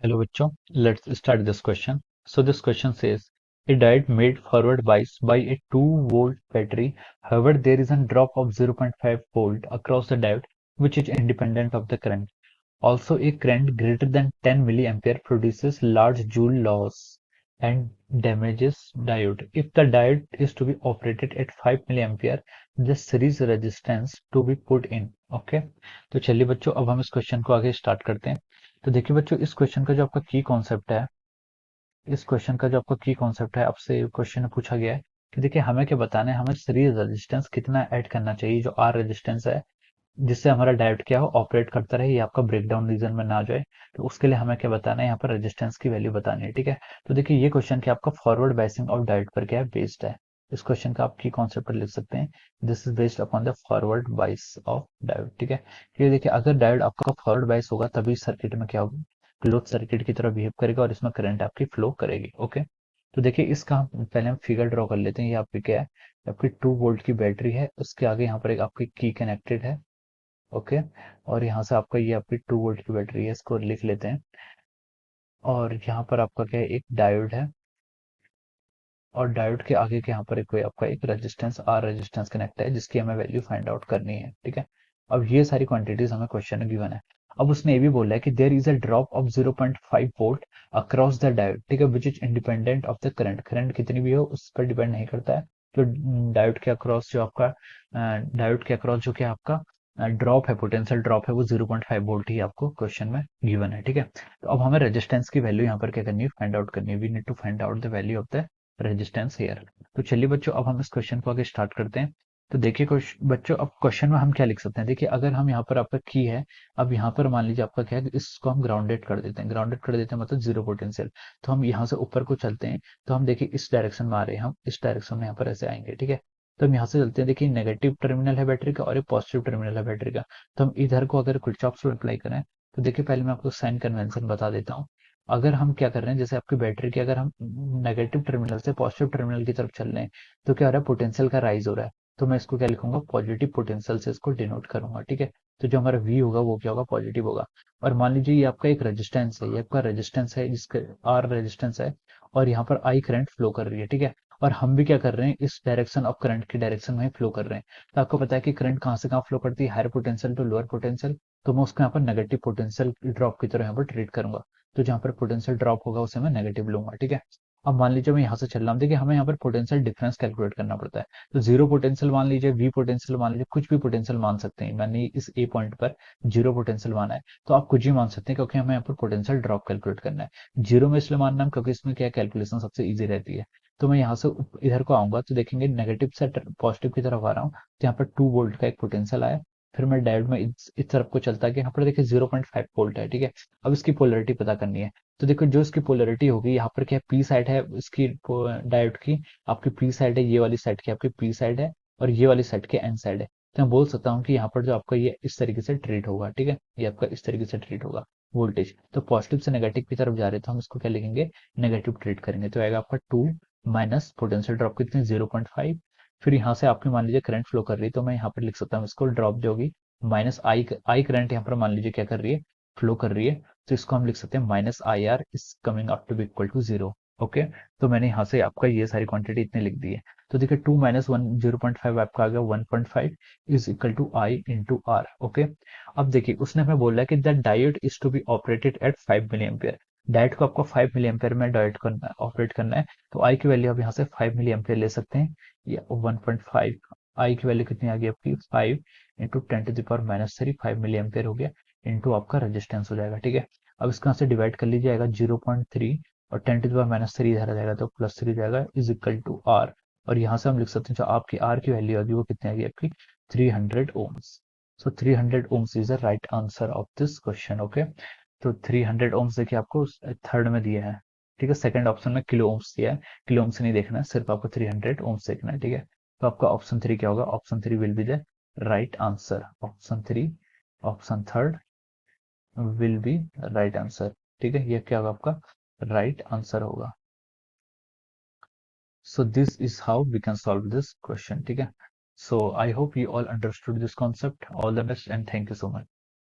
Hello bachcho, let's start this question. So this question says, a diode made forward bias by a 2-volt battery. However, there is a drop of 0.5 volt across the diode, which is independent of the current. Also, a current greater than 10 milliampere produces large joule loss and damages diode. If the diode is to be operated at 5 milliampere, the series resistance to be put in. Okay, तो चलिए बच्चों, अब हम इस question को आगे start करते हैं। तो देखिए बच्चों, इस क्वेश्चन का जो आपका की कॉन्सेप्ट है, इस क्वेश्चन का जो आपका की कॉन्सेप्ट है, आपसे क्वेश्चन में पूछा गया है कि देखिए हमें क्या बताना है, हमें सीरीज रेजिस्टेंस कितना ऐड करना चाहिए, जो आर रेजिस्टेंस है, जिससे हमारा डायोड क्या हो ऑपरेट करता रहे, ये आपका ब्रेकडाउन रीजन में ना जाए। तो उसके लिए हमें क्या बताना है, यहाँ पर रेजिस्टेंस की वैल्यू बतानी है। ठीक है, तो देखिए ये क्वेश्चन क्या आपका फॉरवर्ड बायसिंग ऑफ डायोड पर क्या है, बेस्ड है। इस क्वेश्चन का आप की कॉन्सेप्ट पर लिख सकते हैं, this is based upon the forward bias of diode. ठीक है, ये देखिए अगर डायोड आपका फॉरवर्ड बायस होगा तभी सर्किट में क्या होगा, क्लोज सर्किट की तरह बिहेव करेगा और इसमें करंट आपकी फ्लो करेगी। ओके, तो देखिए इसका हम पहले हम फिगर ड्रॉ कर लेते हैं। ये आपकी क्या है, आपकी 2 वोल्ट की बैटरी है, उसके आगे यहाँ पर एक आपकी की कनेक्टेड है। ओके, और यहाँ से आपका ये आपकी 2 वोल्ट की बैटरी है, इसको लिख लेते हैं। और यहाँ पर आपका क्या है, एक डायोड है, और डायोड के आगे के यहाँ पर एक कोई आपका एक रेजिस्टेंस आर रेजिस्टेंस कनेक्ट है, जिसकी हमें वैल्यू फाइंड आउट करनी है। ठीक है, अब ये सारी क्वांटिटीज हमें क्वेश्चन में गिवन है। अब उसने ये भी बोला है कि there is a drop of 0.5 volt across the diode. ठीक है, which is independent of the current. Current कितनी भी हो उस पर डिपेंड नहीं करता है। जो डायोड के अक्रॉस जो आपका डायोड के अक्रॉस जो कि आपका ड्रॉप है, पोटेंशियल ड्रॉप है, वो 0.5 वोल्ट ही आपको क्वेश्चन में गिवन है। ठीक है, तो अब हमें रेजिस्टेंस की वैल्यू यहाँ पर क्या करनी है, फाइंड आउट करनी है। We need to find out the value of the resistance here. तो चलिए बच्चों, अब हम इस क्वेश्चन को आगे स्टार्ट करते हैं। तो देखिए बच्चों, अब क्वेश्चन में हम क्या लिख सकते हैं, देखिए अगर हम यहाँ पर आपका की है, अब यहाँ पर मान लीजिए आपका क्या है, इसको हम ग्राउंडेड कर देते हैं। ग्राउंडेड कर देते हैं मतलब जीरो पोटेंशियल। तो हम यहाँ से ऊपर को चलते हैं, तो हम देखिए इस डायरेक्शन में आ रहे हैं, हम इस डायरेक्शन में यहाँ पर ऐसे आएंगे। ठीक है, तो हम यहाँ से चलते हैं, देखिए नेगेटिव टर्मिनल है बैटरी का और एक पॉजिटिव टर्मिनल है बैटरी का। तो हम इधर को अगर किरचॉफ लॉ अप्लाई करें, तो देखिए पहले मैं आपको साइन कन्वेंशन बता देता हूँ। अगर हम क्या कर रहे हैं, जैसे आपकी बैटरी की अगर हम नेगेटिव टर्मिनल से पॉजिटिव टर्मिनल की तरफ चल रहे हैं, तो क्या हो रहा है, पोटेंशियल का राइज हो रहा है। तो मैं इसको क्या लिखूंगा, पॉजिटिव पोटेंशियल से इसको डिनोट करूंगा। ठीक है, तो जो हमारा वी होगा वो क्या होगा, पॉजिटिव होगा। और मान लीजिए ये आपका एक रेजिस्टेंस है, ये आपका रेजिस्टेंस है, जिसका आर रेजिस्टेंस है, और यहाँ पर आई करंट फ्लो कर रही है। ठीक है, और हम भी क्या कर रहे हैं, इस डायरेक्शन ऑफ करंट की डायरेक्शन में फ्लो कर रहे हैं। तो आपको पता है कि करंट कहाँ से कहाँ फ्लो करती है, higher potential to lower potential. तो मैं उसको यहाँ पर नेगेटिव पोटेंशियल ड्रॉप की तरह यहाँ पर ट्रीट करूंगा। तो जहाँ पर पोटेंशियल ड्रॉप होगा उसे मैं नेगेटिव लूंगा। ठीक है, अब मान लीजिए मैं यहाँ से चल रहा हूँ, देखिए हमें यहाँ पर पोटेंशियल डिफरेंस कैलकुलेट करना पड़ता है। तो जीरो पोटेंशियल मान लीजिए, वी पोटेंशियल मान लीजिए, कुछ भी पोटेंशियल मान सकते हैं। मैंने इस ए पॉइंट पर जीरो पोटेंशियल माना है, तो आप कुछ भी मान सकते हैं, क्योंकि हमें यहाँ पर पोटेंशियल ड्रॉप कैलकुलेट करना है। जीरो में इसलिए मानना है क्योंकि इसमें क्या कैलकुलेशन सबसे ईजी रहती है। तो मैं यहाँ से इधर को आऊंगा, तो देखेंगे नेगेटिव से पॉजिटिव की तरफ आ रहा हूँ, तो यहाँ पर 2 वोल्ट का एक पोटेंशियल आया। फिर मैं डायोड में इस तरफ को चलता गया, यहाँ पर देखिए 0.5 वोल्ट है। ठीक है, अब इसकी पोलरिटी पता करनी है। तो देखो जो इसकी पोलरिटी होगी, यहाँ पर क्या पी साइड है इसकी डायोड की, आपकी पी साइड है, ये वाली साइड की आपकी पी साइड है, और ये वाली साइड की एन साइड है। तो मैं बोल सकता हूँ कि यहाँ पर जो आपका ये इस तरीके से ट्रीट होगा। ठीक है, ये आपका इस तरीके से ट्रीट होगा वोल्टेज। तो पॉजिटिव से नेगेटिव की तरफ जा रहे हैं, तो हम इसको क्या लिखेंगे, नेगेटिव ट्रीट करेंगे। तो आएगा आपका 2 माइनस पोटेंशियल ड्रॉप कितनी, 0.5। फिर यहाँ से आपकी मान लीजिए करंट फ्लो कर रही है, तो मैं यहाँ पर लिख सकता हूँ इसको ड्रॉप जो होगी माइनस आई करंट यहाँ पर मान लीजिए क्या कर रही है, फ्लो कर रही है। तो इसको हम लिख सकते हैं minus I R is coming up to be equal to zero. Okay, तो मैंने यहाँ से आपका ये सारी क्वांटिटी इतनी लिख दी है। तो देखिए 2 माइनस वन 0.5 आपका आ गया 1.5 is equal to I into R. Okay, अब देखिए उसने हमें बोला है कि the diode is to be operated at 5 milli ampere. Diode को आपको 5 मिली एम्पियर में डायोड करना ऑपरेट करना है। तो आई की वैल्यू आप यहाँ से 5 मिली एम्पियर ले सकते हैं, या 1.5। आई की वैल्यू कितनी आ गई आपकी 5 इंटू 10⁻³ 5 मिली एम्पियर हो गया, इंटू आपका रेजिस्टेंस हो जाएगा। ठीक है, अब इसका से डिवाइड कर लीजिएगा 0.3, और 10⁻³ इधर आ जाएगा, तो +3 जाएगा इज इक्वल टू आर। और यहाँ से हम लिख सकते हैं जो आपकी आर की वैल्यू होगी वो कितनी आएगी आपकी 300 ohms. So 300 ohms is the right answer of this question. Okay, तो 300 ओम्स देखिए आपको थर्ड में दिया है। ठीक है, सेकंड ऑप्शन में किलो ओम्स दिया है, किलो ओम्स नहीं देखना है, सिर्फ आपको 300 ओम्स देखना है। ठीक है, तो आपका ऑप्शन 3 क्या होगा, option 3 will be the right answer. Option 3, option third will be right answer. ठीक है, ये क्या होगा आपका राइट आंसर होगा। So this is how we can solve this question. ठीक है, so I hope you all understood this concept. All the best and thank you so much.